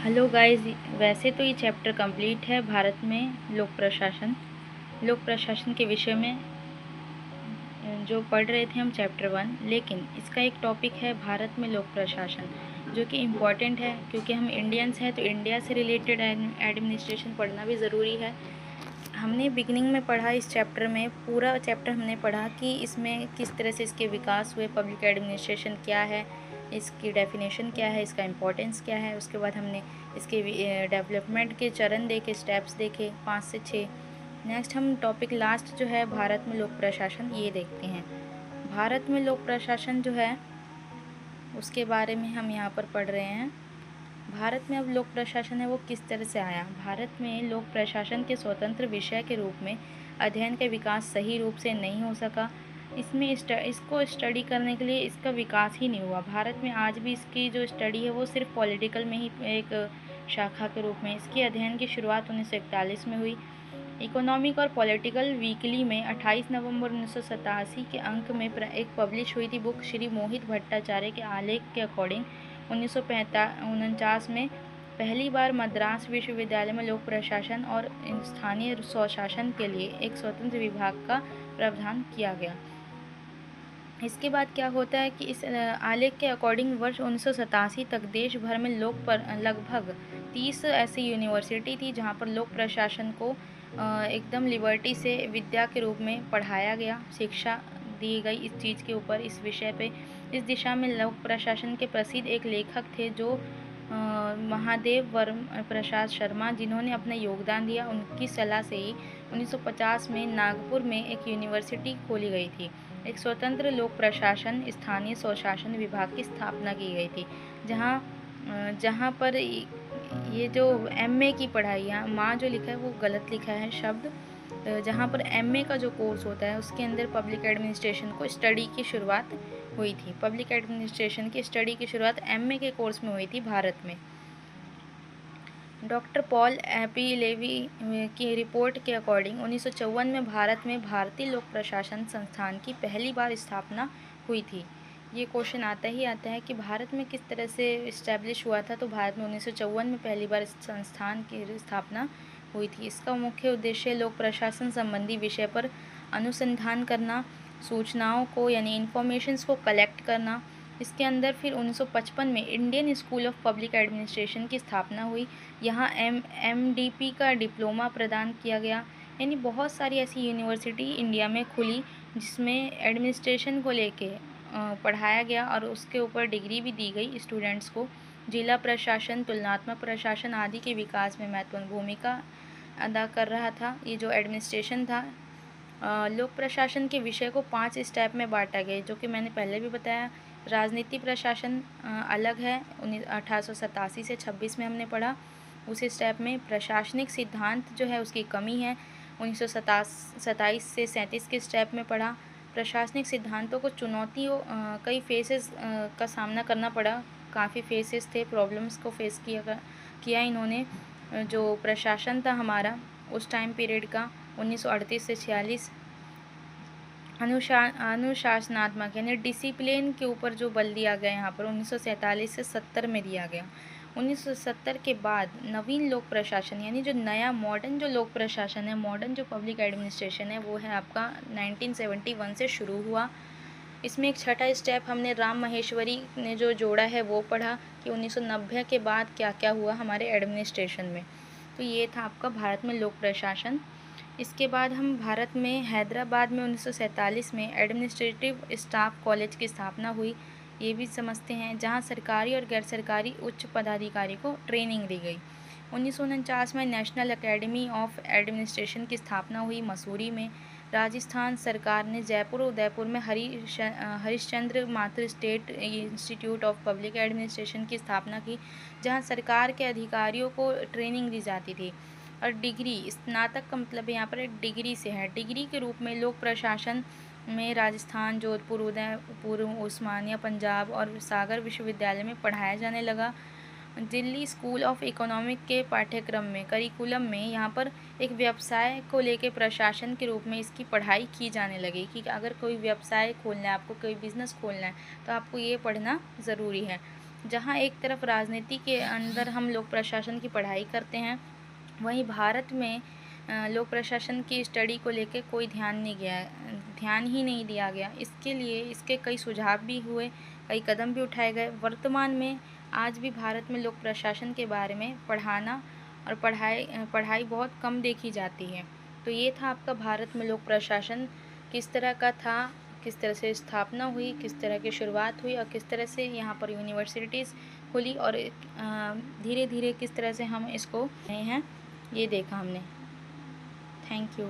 Hello guys. वैसे तो ये चैप्टर कंप्लीट है भारत में लोक प्रशासन के विषय में जो पढ़ रहे थे हम चैप्टर 1। लेकिन इसका एक टॉपिक है भारत में लोक प्रशासन, जो कि इम्पॉर्टेंट है क्योंकि हम इंडियंस हैं तो इंडिया से रिलेटेड एडमिनिस्ट्रेशन पढ़ना भी ज़रूरी है। हमने बिगिनिंग में पढ़ा, इस चैप्टर में पूरा चैप्टर हमने पढ़ा कि इसमें किस तरह से इसके विकास हुए, पब्लिक एडमिनिस्ट्रेशन क्या है, इसकी डेफिनेशन क्या है, इसका इम्पोर्टेंस क्या है। उसके बाद हमने इसके डेवलपमेंट के चरण देखे, स्टेप्स देखे 5 से 6। नेक्स्ट हम टॉपिक लास्ट जो है भारत में लोक प्रशासन, ये देखते हैं। भारत में लोक प्रशासन जो है उसके बारे में हम यहाँ पर पढ़ रहे हैं। भारत में अब लोक प्रशासन है वो किस तरह से आया। भारत में लोक प्रशासन के स्वतंत्र विषय के रूप में अध्ययन का विकास सही रूप से नहीं हो सका। इसको स्टडी करने के लिए इसका विकास ही नहीं हुआ। भारत में आज भी इसकी जो स्टडी है वो सिर्फ पॉलिटिकल में ही एक शाखा के रूप में। इसकी अध्ययन की शुरुआत 1941 में हुई। इकोनॉमिक और पॉलिटिकल वीकली में 28 नवंबर 1987 के अंक में एक पब्लिश हुई थी बुक श्री मोहित भट्टाचार्य के आलेख के अकॉर्डिंग 1949 में पहली बार मद्रास विश्वविद्यालय में लोक प्रशासन और स्थानीय स्वशासन के लिए एक स्वतंत्र विभाग का प्रावधान किया गया। इसके बाद क्या होता है कि इस आलेख के अकॉर्डिंग वर्ष 1987 तक देश भर में लगभग 30 ऐसी यूनिवर्सिटी थी जहां पर लोक प्रशासन को एकदम लिबर्टी से विद्या के रूप में पढ़ाया गया, शिक्षा दी गई इस चीज़ के ऊपर, इस विषय पे। इस दिशा में लोक प्रशासन के प्रसिद्ध एक लेखक थे जो महादेव वर्म प्रसाद शर्मा, जिन्होंने अपना योगदान दिया। उनकी सलाह से ही 1950 में नागपुर में एक यूनिवर्सिटी खोली गई थी। एक स्वतंत्र लोक प्रशासन स्थानीय स्वशासन विभाग की स्थापना की गई थी, जहाँ पर ये जो एमए की पढ़ाई, यहाँ माँ जो लिखा है वो गलत लिखा है शब्द, जहाँ पर एमए का जो कोर्स होता है उसके अंदर पब्लिक एडमिनिस्ट्रेशन को स्टडी की शुरुआत हुई थी। पब्लिक एडमिनिस्ट्रेशन की स्टडी की शुरुआत एमए के कोर्स में हुई थी भारत में। डॉक्टर पॉल पी लेवी की रिपोर्ट के अकॉर्डिंग 1954 में भारत में भारतीय लोक प्रशासन संस्थान की पहली बार स्थापना हुई थी। ये क्वेश्चन आता है कि भारत में किस तरह से इस्टेब्लिश हुआ था। तो भारत में 1954 में पहली बार इस संस्थान की स्थापना हुई थी। इसका मुख्य उद्देश्य लोक प्रशासन संबंधी विषय पर अनुसंधान करना, सूचनाओं को यानी इन्फॉर्मेशंस को कलेक्ट करना। इसके अंदर फिर 1955 में Indian school of public administration की स्थापना हुई। यहाँ MDP का डिप्लोमा प्रदान किया गया। यानी बहुत सारी ऐसी यूनिवर्सिटी इंडिया में खुली जिसमें एडमिनिस्ट्रेशन को लेके पढ़ाया गया और उसके ऊपर डिग्री भी दी गई स्टूडेंट्स को। जिला प्रशासन, तुलनात्मक प्रशासन आदि के विकास में महत्वपूर्ण भूमिका अदा कर रहा था ये जो एडमिनिस्ट्रेशन था। लोक प्रशासन के विषय को 5 स्टेप में बांटा गया, जो कि मैंने पहले भी बताया। राजनीति प्रशासन अलग है, 1887 से 26 में हमने पढ़ा। उसी स्टेप में प्रशासनिक सिद्धांत जो है उसकी कमी है, 1927 से 37 के स्टेप में पढ़ा। प्रशासनिक सिद्धांतों को चुनौतियों कई फेसेस का सामना करना पड़ा, काफ़ी फेसेस थे, प्रॉब्लम्स को फेस किया इन्होंने। जो प्रशासन था हमारा उस टाइम पीरियड का 1938 से 46 अनुशासनात्मक यानी डिसिप्लिन के ऊपर जो बल दिया गया यहाँ पर 1947 से 70 में दिया गया। 1970 के बाद नवीन लोक प्रशासन यानी जो नया मॉडर्न जो लोक प्रशासन है, मॉडर्न जो पब्लिक एडमिनिस्ट्रेशन है वो है आपका 1971 से शुरू हुआ। इसमें एक छठा स्टेप हमने राम महेश्वरी ने जो जोड़ा है वो पढ़ा कि 1990 के बाद क्या क्या हुआ हमारे एडमिनिस्ट्रेशन में। तो ये था आपका भारत में लोक प्रशासन। इसके बाद हम भारत में हैदराबाद में 1947 में एडमिनिस्ट्रेटिव स्टाफ कॉलेज की स्थापना हुई, ये भी समझते हैं, जहां सरकारी और गैर सरकारी उच्च पदाधिकारी को ट्रेनिंग दी गई। 1949 में नेशनल एकेडमी ऑफ एडमिनिस्ट्रेशन की स्थापना हुई मसूरी में। राजस्थान सरकार ने जयपुर और उदयपुर में Harishchandra Mathur state institute of public administration की स्थापना की, जहां सरकार के अधिकारियों को ट्रेनिंग दी जाती थी। और डिग्री, स्नातक का मतलब यहाँ पर एक डिग्री से है, डिग्री के रूप में लोक प्रशासन में राजस्थान, जोधपुर, उदयपुर, उस्मानिया, पंजाब और सागर विश्वविद्यालय में पढ़ाया जाने लगा। दिल्ली स्कूल ऑफ इकोनॉमिक के पाठ्यक्रम में, करिकुलम में यहाँ पर एक व्यवसाय को लेके प्रशासन के रूप में इसकी पढ़ाई की जाने लगी कि अगर कोई व्यवसाय खोलना है, आपको कोई बिज़नेस खोलना है तो आपको ये पढ़ना ज़रूरी है। जहाँ एक तरफ राजनीति के अंदर हम लोक प्रशासन की पढ़ाई करते हैं, वहीं भारत में लोक प्रशासन की स्टडी को लेकर कोई ध्यान ही नहीं दिया गया। इसके लिए इसके कई सुझाव भी हुए, कई कदम भी उठाए गए। वर्तमान में आज भी भारत में लोक प्रशासन के बारे में पढ़ाना और पढ़ाई बहुत कम देखी जाती है। तो ये था आपका भारत में लोक प्रशासन किस तरह का था, किस तरह से स्थापना हुई, किस तरह की शुरुआत हुई और किस तरह से यहाँ पर यूनिवर्सिटीज़ खुली और धीरे धीरे किस तरह से हम इसको हैं ये देखा हमने। Thank you.